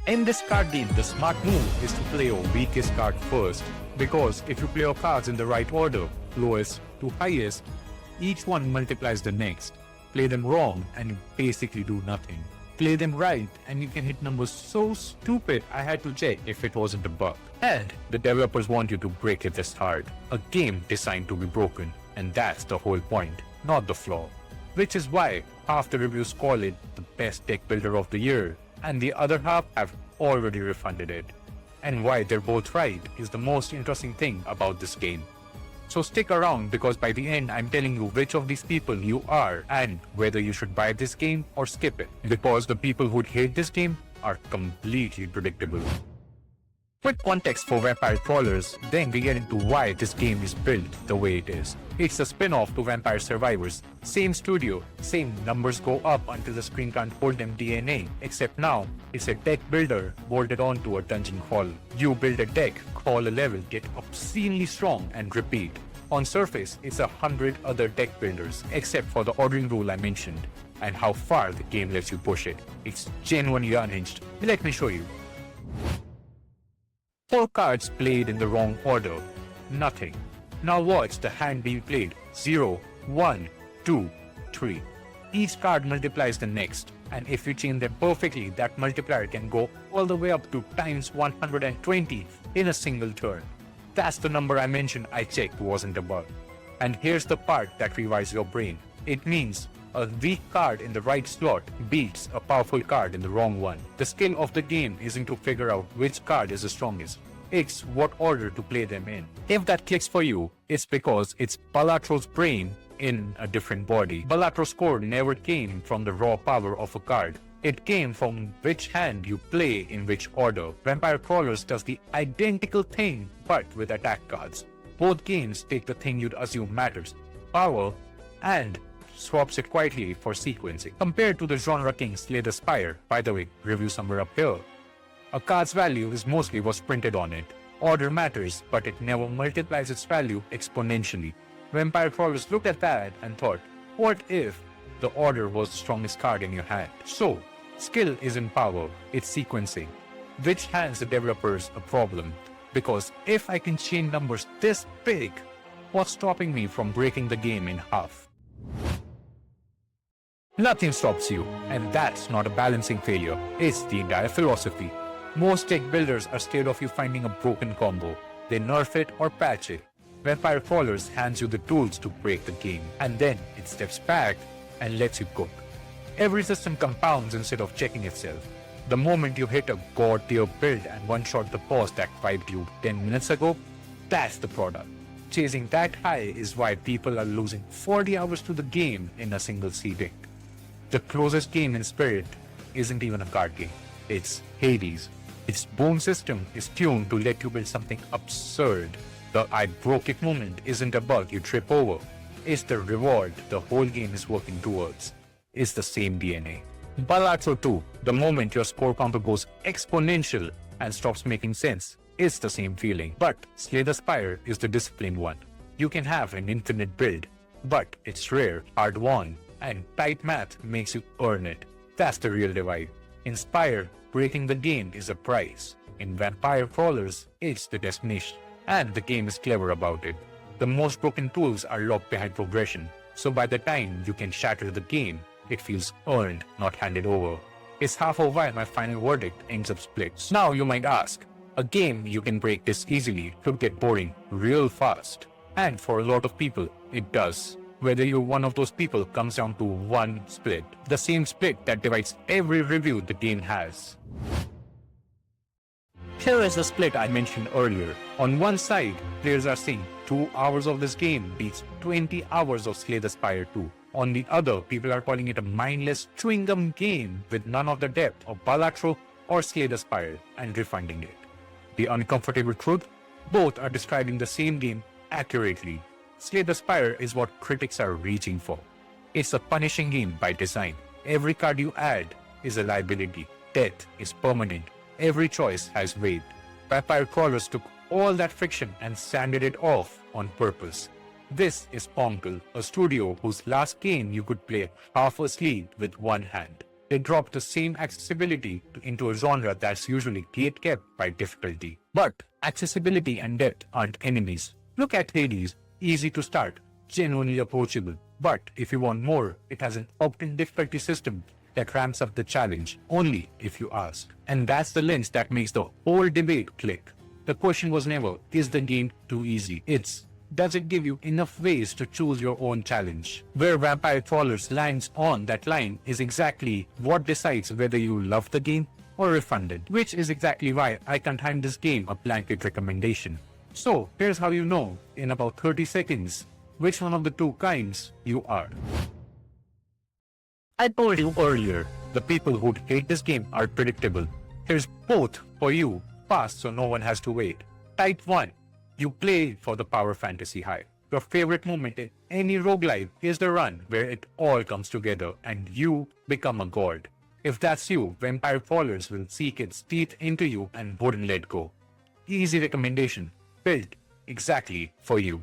In this card game, the smart move is to play your weakest card first, because if you play your cards in the right order, lowest to highest, each one multiplies the next. Play them wrong and you basically do nothing. Play them right and you can hit numbers so stupid I had to check if it wasn't a bug. And the developers want you to break it this hard. A game designed to be broken, and that's the whole point, not the flaw. Which is why half the reviews call it the best deck builder of the year, and the other half have already refunded it. And why they're both right is the most interesting thing about this game. So stick around, because by the end I'm telling you which of these people you are and whether you should buy this game or skip it. Because the people who'd hate this game are completely predictable. Quick context for Vampire Crawlers, then we get into why this game is built the way it is. It's a spin-off to Vampire Survivors. Same studio, same numbers go up until the screen can't hold them DNA, except now it's a deck builder bolted onto a dungeon crawl. You build a deck, crawl a level, get obscenely strong and repeat. On surface, it's 100 other deck builders, except for the ordering rule I mentioned, and how far the game lets you push it. It's genuinely unhinged. Let me show you. 4 cards played in the wrong order. Nothing. Now watch the hand being played. 0, 1, 2, 3. Each card multiplies the next, and if you chain them perfectly, that multiplier can go all the way up to times 120 in a single turn. That's the number I mentioned I checked wasn't a bug. And here's the part that rewires your brain. It means a weak card in the right slot beats a powerful card in the wrong one. The skill of the game isn't to figure out which card is the strongest. It's what order to play them in. If that clicks for you, it's because it's Balatro's brain in a different body. Balatro's core never came from the raw power of a card. It came from which hand you play in which order. Vampire Crawlers does the identical thing, but with attack cards. Both games take the thing you'd assume matters, power, and swaps it quietly for sequencing. Compared to the genre king Slay the Spire, by the way, review somewhere up here, a card's value is mostly what's printed on it. Order matters, but it never multiplies its value exponentially. Vampire Crawlers looked at that and thought, what if the order was the strongest card in your hand? So, skill isn't power, it's sequencing. Which hands the developers a problem, because if I can chain numbers this big, what's stopping me from breaking the game in half? Nothing stops you, and that's not a balancing failure, it's the entire philosophy. Most deck builders are scared of you finding a broken combo. They nerf it or patch it. Vampire Crawlers hands you the tools to break the game, and then it steps back and lets you cook. Every system compounds instead of checking itself. The moment you hit a god tier build and one-shot the boss that vibed you 10 minutes ago, that's the product. Chasing that high is why people are losing 40 hours to the game in a single seating. The closest game in spirit isn't even a card game. It's Hades. Its boom system is tuned to let you build something absurd. The I broke it moment isn't a bug you trip over. It's the reward the whole game is working towards. It's the same DNA. Balatro 2, the moment your score counter goes exponential and stops making sense, it's the same feeling. But Slay the Spire is the disciplined one. You can have an infinite build, but it's rare, hard won, and tight math makes you earn it. That's the real divide. In Spire, breaking the game is a prize. In Vampire Crawlers, it's the destination. And the game is clever about it. The most broken tools are locked behind progression, so by the time you can shatter the game, it feels earned, not handed over. It's half of why my final verdict ends up split. Now you might ask, a game you can break this easily could get boring real fast. And for a lot of people, it does. Whether you're one of those people comes down to one split. The same split that divides every review the game has. Here is the split I mentioned earlier. On one side, players are saying 2 hours of this game beats 20 hours of Slay the Spire 2. On the other, people are calling it a mindless chewing gum game with none of the depth of Balatro or Slay the Spire and refunding it. The uncomfortable truth? Both are describing the same game accurately. Slay the Spire is what critics are reaching for. It's a punishing game by design. Every card you add is a liability. Death is permanent. Every choice has weight. Vampire Crawlers took all that friction and sanded it off on purpose. This is Poncle, a studio whose last game you could play half asleep with one hand. They drop the same accessibility into a genre that's usually gatekept by difficulty. But accessibility and depth aren't enemies. Look at Hades, easy to start, genuinely approachable. But if you want more, it has an opt-in difficulty system that ramps up the challenge only if you ask. And that's the lens that makes the whole debate click. The question was never, is the game too easy? It's, does it give you enough ways to choose your own challenge? Where Vampire Trawlers lands on that line is exactly what decides whether you love the game or refund it, which is exactly why I can't hand this game a blanket recommendation. So here's how you know in about 30 seconds which one of the two kinds you are. I told you earlier, the people who hate this game are predictable. Here's both for you, fast so no one has to wait. Type 1. You play for the power fantasy high. Your favorite moment in any roguelike is the run where it all comes together and you become a god. If that's you, Vampire Trawlers will sink its teeth into you and wouldn't let go. Easy recommendation, built exactly for you.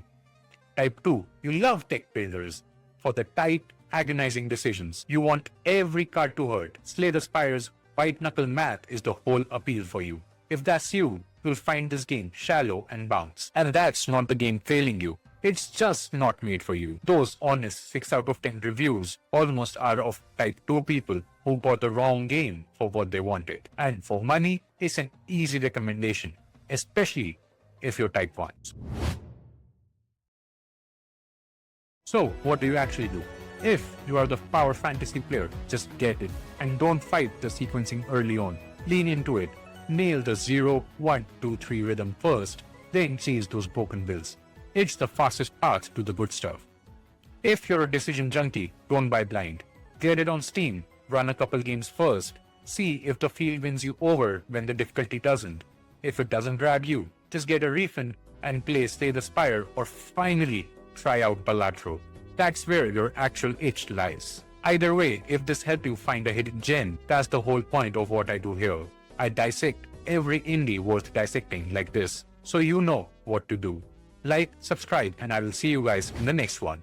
Type 2. You love deck builders for the tight, agonizing decisions. You want every card to hurt. Slay the Spire's white-knuckle math is the whole appeal for you. If that's you, you'll find this game shallow and bounce. And that's not the game failing you. It's just not made for you. Those honest 6 out of 10 reviews almost are of type 2 people who bought the wrong game for what they wanted. And for money, it's an easy recommendation, especially if you're type 1. So, what do you actually do? If you are the power fantasy player, just get it. And don't fight the sequencing early on. Lean into it. Nail the 0, 1, 2, 3 rhythm first, then chase those broken builds. It's the fastest path to the good stuff. If you're a decision junkie, don't buy blind. Get it on Steam, run a couple games first, see if the field wins you over when the difficulty doesn't. If it doesn't grab you, just get a refund and play Slay the Spire or finally try out Balatro. That's where your actual itch lies. Either way, if this helped you find a hidden gem, that's the whole point of what I do here. I dissect every indie worth dissecting like this, so you know what to do. Like, subscribe, and I will see you guys in the next one.